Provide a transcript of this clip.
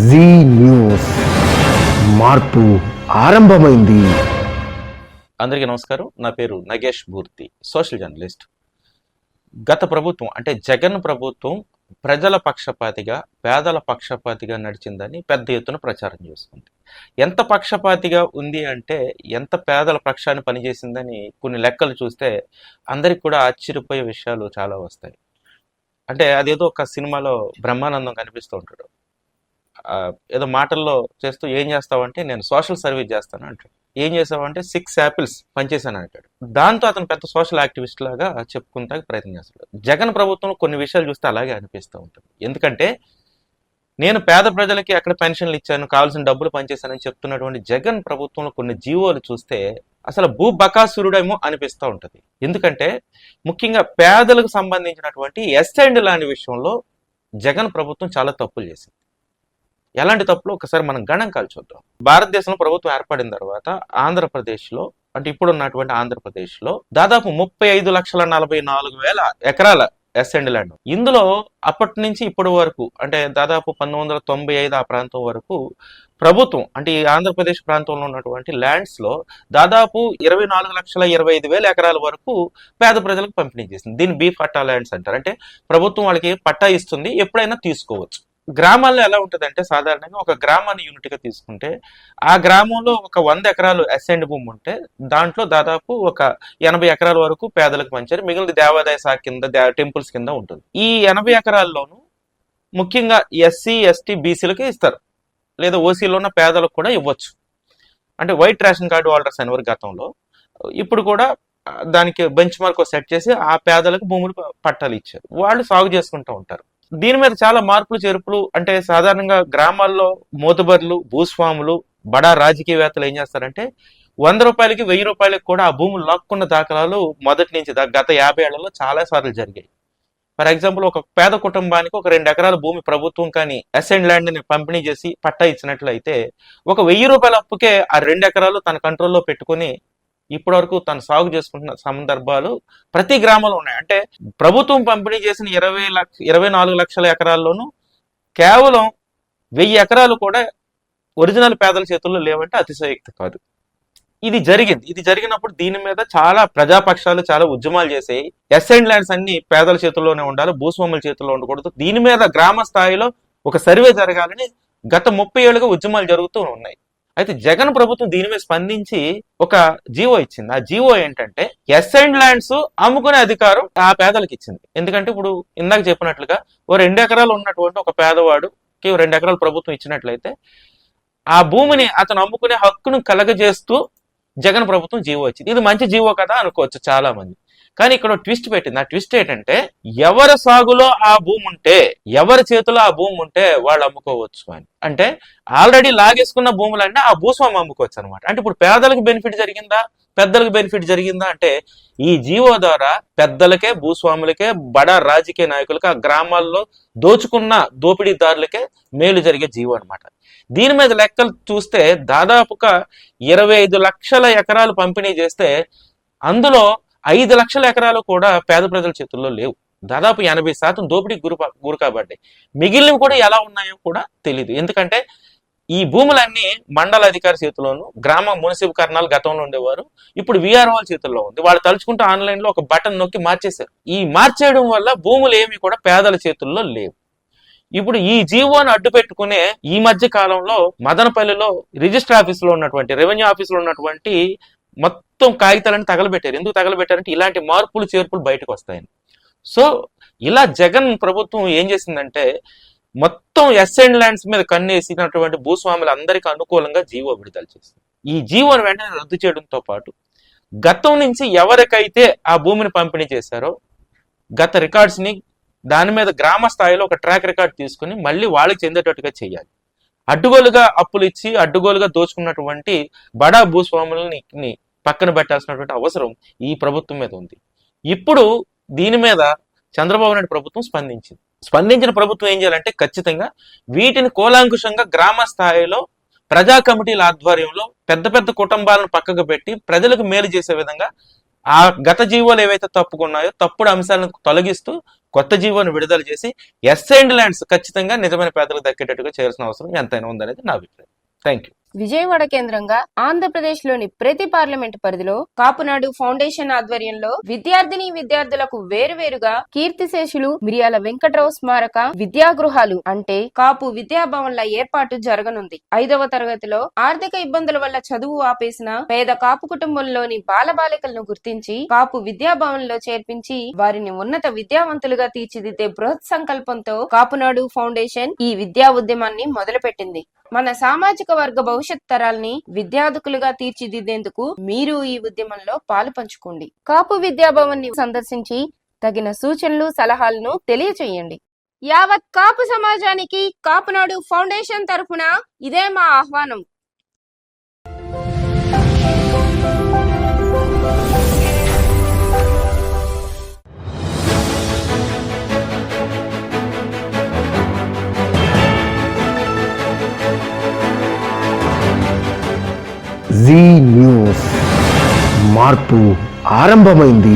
G news మార్పు ఆరంభమైంది. అందరికీ నమస్కారం. నా పేరు నగేష్ మూర్తి, సోషల్ జర్నలిస్ట్. గత ప్రభుత్వం అంటే జగన్ ప్రభుత్వం ప్రజల పక్షపాతిగా, పేదల పక్షపాతిగా నడిచిందని పెద్ద ఎత్తున ప్రచారం చేసుకుంది. ఎంత పక్షపాతిగా ఉంది అంటే ఎంత పేదల పక్షాన్ని పనిచేసిందని కొన్ని లెక్కలు చూస్తే అందరికి కూడా ఆశ్చర్యపోయే విషయాలు చాలా వస్తాయి. అంటే అదేదో ఒక సినిమాలో బ్రహ్మానందం కనిపిస్తూ ఉంటాడు. ఏదో మాటల్లో చేస్తూ ఏం చేస్తావంటే నేను సోషల్ సర్వీస్ చేస్తాను అంటాడు. ఏం చేసావంటే 6 యాపిల్స్ పనిచేశాను అంటాడు. దాంతో అతను పెద్ద సోషల్ యాక్టివిస్ట్ లాగా చెప్పుకుంటా ప్రయత్నం చేస్తాడు. జగన్ ప్రభుత్వంలో కొన్ని విషయాలు చూస్తే అలాగే అనిపిస్తూ ఉంటుంది. ఎందుకంటే నేను పేద ప్రజలకి ఎక్కడ పెన్షన్లు ఇచ్చాను, కావాల్సిన డబ్బులు పనిచేశానని చెప్తున్నటువంటి జగన్ ప్రభుత్వంలో కొన్ని జీవోలు చూస్తే అసలు భూబకాసురుడేమో అనిపిస్తూ ఉంటుంది. ఎందుకంటే ముఖ్యంగా పేదలకు సంబంధించినటువంటి ఎస్టెండ్ ల్యాండ్ విషయంలో జగన్ ప్రభుత్వం చాలా తప్పులు చేసింది. ఎలాంటి తప్పులు ఒకసారి మనం గణాంకాలు చూద్దాం. భారతదేశంలో ప్రభుత్వం ఏర్పడిన తర్వాత ఆంధ్రప్రదేశ్లో అంటే ఇప్పుడు ఉన్నటువంటి ఆంధ్రప్రదేశ్లో దాదాపు 35,44,000 ఎకరాల ఎస్ఎండ్ ల్యాండ్. ఇందులో అప్పటి నుంచి ఇప్పటి వరకు అంటే దాదాపు 1995 ఆ ప్రాంతం వరకు ప్రభుత్వం అంటే ఈ ఆంధ్రప్రదేశ్ ప్రాంతంలో ఉన్నటువంటి ల్యాండ్స్ లో దాదాపు 24,25,000 ఎకరాల వరకు పేద ప్రజలకు పంపిణీ చేసింది. దీన్ని బీ పట్టా ల్యాండ్స్ అంటారు. అంటే ప్రభుత్వం వాళ్ళకి పట్టా ఇస్తుంది, ఎప్పుడైనా తీసుకోవచ్చు. గ్రామాల్లో ఎలా ఉంటుందంటే సాధారణంగా ఒక గ్రామాన్ని యూనిట్ గా తీసుకుంటే ఆ గ్రామంలో ఒక 100 ఎకరాలు ఎస్ఎండ్ భూమి ఉంటే దాంట్లో దాదాపు ఒక 80 ఎకరాల వరకు పేదలకు పంచారు. మిగిలిన దేవాదాయ శాఖ కింద, టెంపుల్స్ కింద ఉంటుంది. ఈ 80 ఎకరాల్లోనూ ముఖ్యంగా ఎస్సీ, ఎస్టీ, బీసీలకి ఇస్తారు, లేదా ఓసీలో ఉన్న పేదలకు కూడా ఇవ్వచ్చు. అంటే వైట్ రేషన్ కార్డు హోల్డర్స్ అనేవారు గతంలో. ఇప్పుడు కూడా దానికి బెంచ్ మార్క్ సెట్ చేసి ఆ పేదలకు భూములు పట్టాలు ఇచ్చారు. వాళ్ళు సాగు చేసుకుంటూ ఉంటారు. దీని మీద చాలా మార్పులు చేర్పులు అంటే సాధారణంగా గ్రామాల్లో మోతుబర్లు, భూస్వాములు, బడా రాజకీయవేత్తలు ఏం చేస్తారంటే 100 రూపాయలకి 1000 రూపాయలకి కూడా ఆ భూములు లాక్కున్న దాఖలాలు మొదటి నుంచి గత 50 ఏళ్లలో చాలా సార్లు జరిగాయి. ఫర్ ఎగ్జాంపుల్ ఒక పేద కుటుంబానికి ఒక 2 ఎకరాల భూమి ప్రభుత్వం కానీ ఎస్ఎండ్ ల్యాండ్ ని పంపిణీ చేసి పట్టా ఇచ్చినట్లయితే ఒక 1000 రూపాయల అప్పుకే ఆ 2 ఎకరాలు తన కంట్రోల్లో పెట్టుకుని ఇప్పటి వరకు తను సాగు చేసుకుంటున్న సందర్భాలు ప్రతి గ్రామంలో ఉన్నాయి. అంటే ప్రభుత్వం పంపిణీ చేసిన 24 లక్షల ఎకరాల్లోనూ కేవలం 1000 ఎకరాలు కూడా ఒరిజినల్ పేదల చేతుల్లో లేవంటే అతిశయోక్తి కాదు. ఇది జరిగింది. ఇది జరిగినప్పుడు దీని మీద చాలా ప్రజాపక్షాలు చాలా ఉద్యమాలు చేసాయి. ఎస్ఎండ్ ల్యాండ్స్ అన్ని పేదల చేతుల్లోనే ఉండాలి, భూస్వాముల చేతుల్లో ఉండకూడదు. దీని మీద గ్రామ స్థాయిలో ఒక సర్వే జరగాలని గత 30 ఏళ్ళుగా ఉద్యమాలు జరుగుతూ ఉన్నాయి. అయితే జగన్ ప్రభుత్వం దీని మీద స్పందించి ఒక జీవో ఇచ్చింది. ఆ జీవో ఏంటంటే ఎస్ఎండ్ ల్యాండ్స్ అమ్ముకునే అధికారం ఆ పేదలకు ఇచ్చింది. ఎందుకంటే ఇప్పుడు ఇందాక చెప్పినట్లుగా ఓ 2 ఎకరాలు ఉన్నటువంటి ఒక పేదవాడుకి 2 ఎకరాలు ప్రభుత్వం ఇచ్చినట్లయితే ఆ భూమిని అతను అమ్ముకునే హక్కును కలగజేస్తూ జగన్ ప్రభుత్వం జీవో ఇచ్చింది. ఇది మంచి జీవో కదా అనుకోవచ్చు చాలా మంది. కానీ ఇక్కడ ట్విస్ట్ పెట్టింది. ఆ ట్విస్ట్ ఏంటంటే ఎవరి సాగులో ఆ భూమి ఉంటే, ఎవరి చేతిలో ఆ భూమి ఉంటే వాళ్ళు అమ్ముకోవచ్చు అని. అంటే ఆల్రెడీ లాగేసుకున్న భూములన్నీ ఆ భూస్వామి అమ్ముకోవచ్చు అనమాట. అంటే ఇప్పుడు పేదలకు బెనిఫిట్ జరిగిందా, పెద్దలకు బెనిఫిట్ జరిగిందా అంటే ఈ జీవో ద్వారా పెద్దలకే, భూస్వాములకే, బడా రాజకీయ నాయకులకి, ఆ గ్రామాల్లో దోచుకున్న దోపిడీదారులకే మేలు జరిగే జీవో అనమాట. దీని మీద లెక్కలు చూస్తే దాదాపుగా 25 లక్షల ఎకరాలు పంపిణీ చేస్తే అందులో 5 లక్షల ఎకరాలు కూడా పేద ప్రజల చేతుల్లో లేవు. దాదాపు 80% దోపిడీకి గురి కాబడ్డాయి. మిగిలినవి కూడా ఎలా ఉన్నాయో కూడా తెలియదు. ఎందుకంటే ఈ భూములన్నీ మండల అధికారి చేతిలోను, గ్రామ మున్సిపల్ గతంలో ఉండేవారు, ఇప్పుడు వీఆర్ఓ చేతుల్లో ఉంది. వాళ్ళు తలుచుకుంటూ ఆన్లైన్ లో ఒక బటన్ నొక్కి మార్చేశారు. ఈ మార్చేయడం వల్ల భూములు ఏమి కూడా పేదల చేతుల్లో లేవు. ఇప్పుడు ఈ జీవోను అడ్డు పెట్టుకునే ఈ మధ్య కాలంలో మదనపల్లిలో రిజిస్టర్ ఆఫీసులో ఉన్నటువంటి, రెవెన్యూ ఆఫీసులో ఉన్నటువంటి మొత్తం కాగితాలను తగలబెట్టారు. ఎందుకు తగలబెట్టారంటే ఇలాంటి మార్పులు చేర్పులు బయటకు వస్తాయని. సో ఇలా జగన్ ప్రభుత్వం ఏం చేసిందంటే మొత్తం ఎస్ఎండ్ ల్యాండ్స్ మీద కన్నేసినటువంటి భూస్వాములు అందరికీ అనుకూలంగా జీవో విడుదల చేసింది. ఈ జీవోను వెంటనే రద్దు చేయడంతో పాటు గతం నుంచి ఎవరికైతే ఆ భూమిని పంపిణీ చేశారో గత రికార్డ్స్ ని దాని మీద గ్రామ స్థాయిలో ఒక ట్రాక్ రికార్డ్ తీసుకుని మళ్ళీ వాళ్ళకి చెందేటట్టుగా చేయాలి. అడ్డుగోలుగా అప్పులు ఇచ్చి అడ్డుగోలుగా దోచుకున్నటువంటి బడా భూస్వాములని పక్కన పెట్టాల్సినటువంటి అవసరం ఈ ప్రభుత్వం మీద ఉంది. ఇప్పుడు దీని మీద చంద్రబాబు నాయుడు ప్రభుత్వం స్పందించిన ప్రభుత్వం ఏం చేయాలంటే ఖచ్చితంగా వీటిని కూలంకుషంగా గ్రామ స్థాయిలో ప్రజా కమిటీల ఆధ్వర్యంలో పెద్ద పెద్ద కుటుంబాలను పక్కకు పెట్టి ప్రజలకు మేలు చేసే విధంగా ఆ గత జీవోలు ఏవైతే తప్పుకున్నాయో తప్పుడు అంశాలను తొలగిస్తూ కొత్త జీవోను విడుదల చేసి ఎస్సైన్డ్ ల్యాండ్స్ ఖచ్చితంగా నిజమైన పేదలకు దక్కేటట్టుగా చేయాల్సిన అవసరం ఎంతైనా ఉందనేది నా అభిప్రాయం. Thank you. విజయవాడ కేంద్రంగా ఆంధ్రప్రదేశ్ లోని ప్రతి పార్లమెంట్ పరిధిలో కాపునాడు ఫౌండేషన్ ఆధ్వర్యంలో విద్యార్థులకు వేరువేరుగా కీర్తిశేషులు మిరియాల వెంకట్రావు స్మారక విద్యాగృహాలు అంటే కాపు విద్యాభవన్ల ఏర్పాటు జరగనుంది. 5వ తరగతిలో ఆర్థిక ఇబ్బందుల వల్ల చదువు ఆపేసిన పేద కాపు కుటుంబంలోని బాలబాలికలను గుర్తించి కాపు విద్యాభవన్లో చేర్పించి వారిని ఉన్నత విద్యావంతులుగా తీర్చిదిద్దే బృహత్ సంకల్పంతో కాపునాడు ఫౌండేషన్ ఈ విద్యా ఉద్యమాన్ని మొదలుపెట్టింది. మన సామాజిక వర్గ భవిష్యత్ తరాల్ని విద్యార్థులుగా తీర్చిదిద్దేందుకు మీరు ఈ ఉద్యమంలో పాలు పంచుకోండి. కాపు విద్యాభవన్ ని సందర్శించి తగిన సూచనలు సలహాలను తెలియచేయండి. యావత్ కాపు సమాజానికి కాపునాడు ఫౌండేషన్ తరఫున ఇదే మా ఆహ్వానం. జీ న్యూస్, మార్పు ఆరంభమైంది.